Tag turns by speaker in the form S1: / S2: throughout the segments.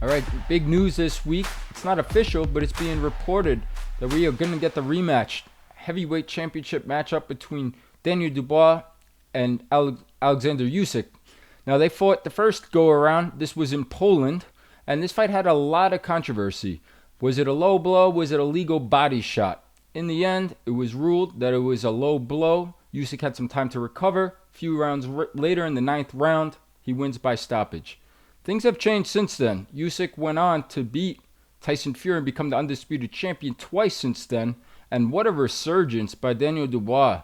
S1: All right, big news this week. It's not official, but it's being reported that we are going to get the rematch. Heavyweight championship matchup between Daniel Dubois and Oleksandr Usyk. Now, they fought the first go-around. This was in Poland, and this fight had a lot of controversy. Was it a low blow? Was it a legal body shot? In the end, it was ruled that it was a low blow. Usyk had some time to recover. A few rounds later, in the 9th round, he wins by stoppage. Things have changed since then. Usyk went on to beat Tyson Fury and become the undisputed champion twice since then. And what a resurgence by Daniel Dubois,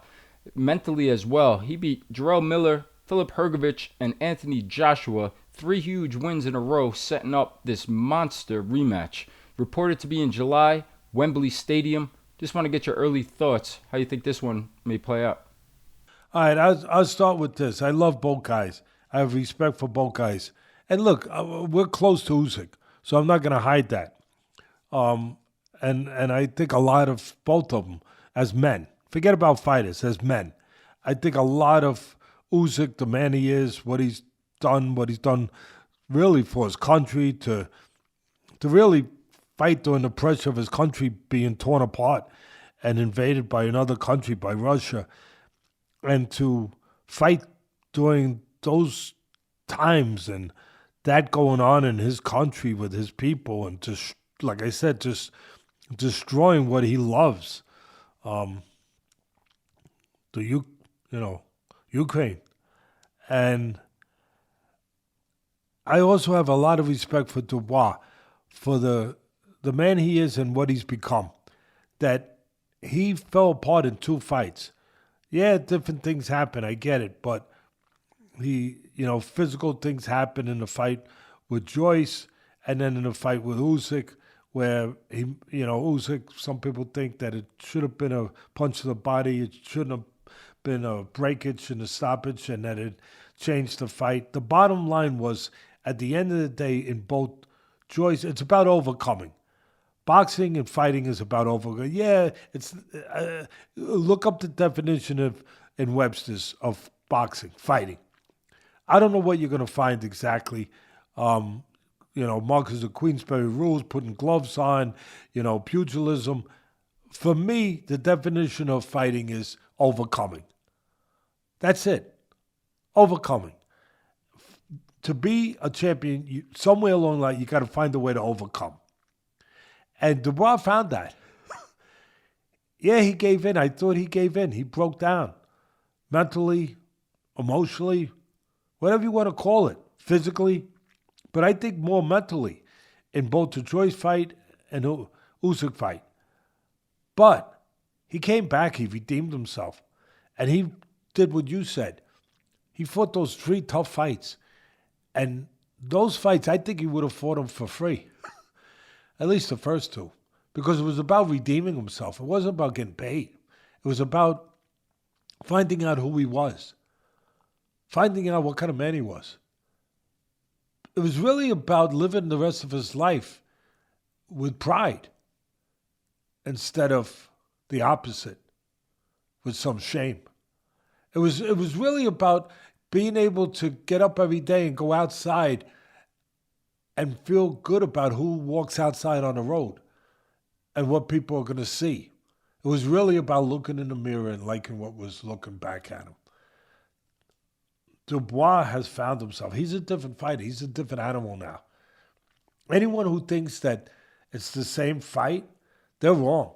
S1: mentally as well. He beat Jarrell Miller, Filip Hrgovic, and Anthony Joshua. 3 huge wins in a row, setting up this monster rematch. Reported to be in July, Wembley Stadium. Just want to get your early thoughts. How you think this one may play out?
S2: All right, I'll start with this. I love both guys. I have respect for both guys. And look, we're close to Usyk, so I'm not going to hide that. And I think a lot of both of them as men. Forget about fighters, as men. I think a lot of Usyk, the man he is, what he's done really for his country, to really fight during the pressure of his country being torn apart and invaded by another country, by Russia, and to fight during those times and that going on in his country with his people, and just, like I said, just destroying what he loves. Ukraine. And I also have a lot of respect for Dubois, for the man he is and what he's become. That he fell apart in 2 fights. Yeah, different things happen, I get it, but physical things happen in the fight with Joyce, and then in the fight with Usyk, where Usyk, some people think that it should have been a punch to the body, it shouldn't have been a breakage and a stoppage, and that it changed the fight. The bottom line was, at the end of the day, in both Joyce, it's about overcoming. Boxing and fighting is about overcoming. Yeah, it's look up the definition in Webster's of boxing, fighting. I don't know what you're going to find exactly. Marcus of Queensberry rules, putting gloves on, pugilism. For me, the definition of fighting is overcoming. That's it. Overcoming. To be a champion, somewhere along the line, you got to find a way to overcome. And Dubois found that. Yeah, he gave in. I thought he gave in. He broke down. Mentally, emotionally, whatever you want to call it, physically, but I think more mentally in both the Joyce fight and the Usyk fight. But he came back, he redeemed himself, and he did what you said. He fought those 3 tough fights, and those fights, I think he would have fought them for free, at least the first 2, because it was about redeeming himself. It wasn't about getting paid. It was about finding out who he was. Finding out what kind of man he was. It was really about living the rest of his life with pride instead of the opposite, with some shame. It was really about being able to get up every day and go outside and feel good about who walks outside on the road and what people are going to see. It was really about looking in the mirror and liking what was looking back at him. Dubois has found himself. He's a different fighter. He's a different animal now. Anyone who thinks that it's the same fight, they're wrong.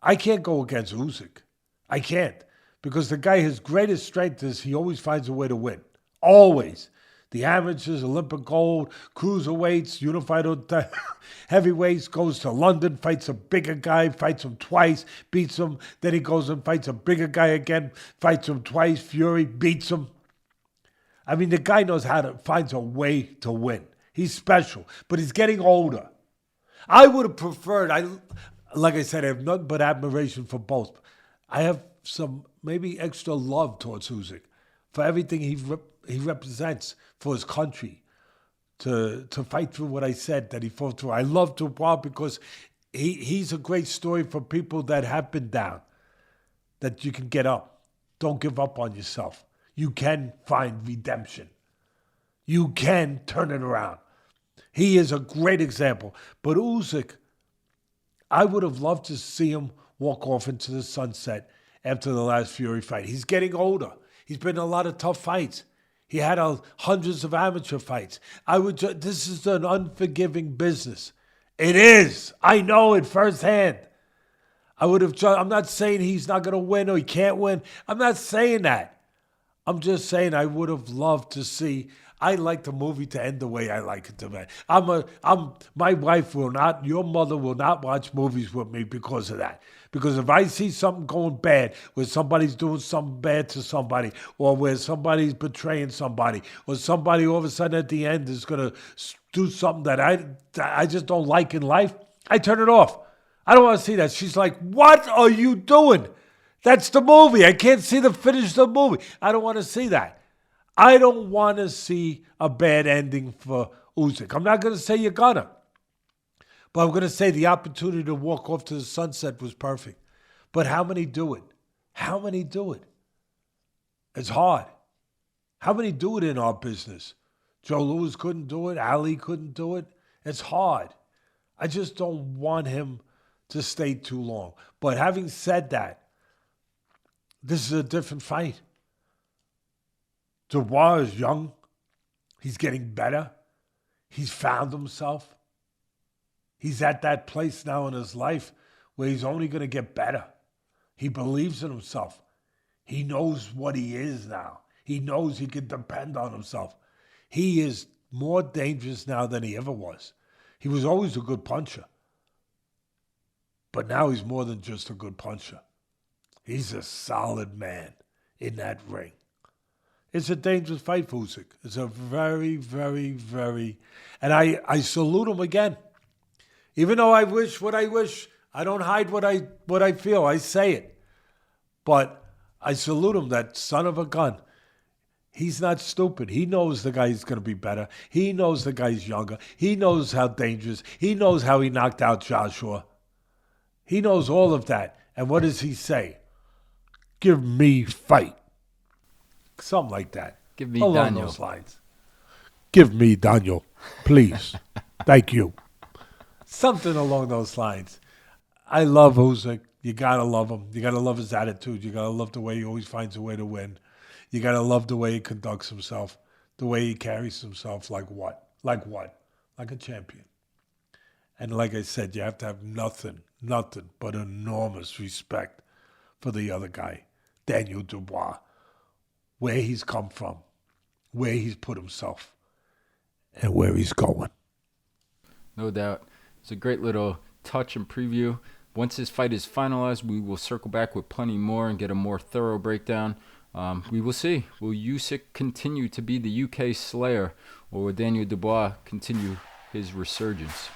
S2: I can't go against Usyk. I can't. Because the guy, his greatest strength is he always finds a way to win. Always. The amateurs, Olympic gold, cruiserweights, unified heavyweights, goes to London, fights a bigger guy, fights him twice, beats him. Then he goes and fights a bigger guy again, fights him twice, Fury, beats him. I mean, the guy knows how to, finds a way to win. He's special, but he's getting older. I would have preferred, like I said, I have nothing but admiration for both. I have some maybe extra love towards Usyk for everything he represents for his country, to fight through what I said that he fought through. I love Dubois because he's a great story for people that have been down, that you can get up. Don't give up on yourself. You can find redemption. You can turn it around. He is a great example. But Usyk, I would have loved to see him walk off into the sunset after the last Fury fight. He's getting older. He's been in a lot of tough fights. He had hundreds of amateur fights. This is an unforgiving business. It is. I know it firsthand. I'm not saying he's not going to win or he can't win. I'm not saying that. I'm just saying I would have loved to see. I like the movie to end the way I like it to end. My wife will not, your mother will not watch movies with me because of that. Because if I see something going bad, where somebody's doing something bad to somebody, or where somebody's betraying somebody, or somebody all of a sudden at the end is going to do something that I just don't like in life, I turn it off. I don't want to see that. She's like, what are you doing? That's the movie. I can't see the finish of the movie. I don't want to see that. I don't want to see a bad ending for Usyk. I'm not going to say you're gonna. But I'm going to say the opportunity to walk off to the sunset was perfect. But how many do it? How many do it? It's hard. How many do it in our business? Joe Louis couldn't do it. Ali couldn't do it. It's hard. I just don't want him to stay too long. But having said that, this is a different fight. Dubois is young. He's getting better. He's found himself. He's at that place now in his life where he's only going to get better. He believes in himself. He knows what he is now. He knows he can depend on himself. He is more dangerous now than he ever was. He was always a good puncher. But now he's more than just a good puncher. He's a solid man in that ring. It's a dangerous fight for Usyk. It's a very, very, very... And I salute him again. Even though I wish what I wish, I don't hide what I feel. I say it. But I salute him, that son of a gun. He's not stupid. He knows the guy's going to be better. He knows the guy's younger. He knows how dangerous. He knows how he knocked out Joshua. He knows all of that. And what does he say? Give me fight. Something like that.
S1: Give me
S2: along
S1: Daniel.
S2: Those lines. Give me Daniel, please. Thank you. Something along those lines. I love Usyk. You got to love him. You got to love his attitude. You got to love the way he always finds a way to win. You got to love the way he conducts himself, the way he carries himself like what? Like what? Like a champion. And like I said, you have to have nothing but enormous respect for the other guy, Daniel Dubois, where he's come from, where he's put himself, and where he's going.
S1: No doubt. It's a great little touch and preview. Once this fight is finalized, we will circle back with plenty more and get a more thorough breakdown. We will see. Will Usyk continue to be the UK Slayer, or will Daniel Dubois continue his resurgence?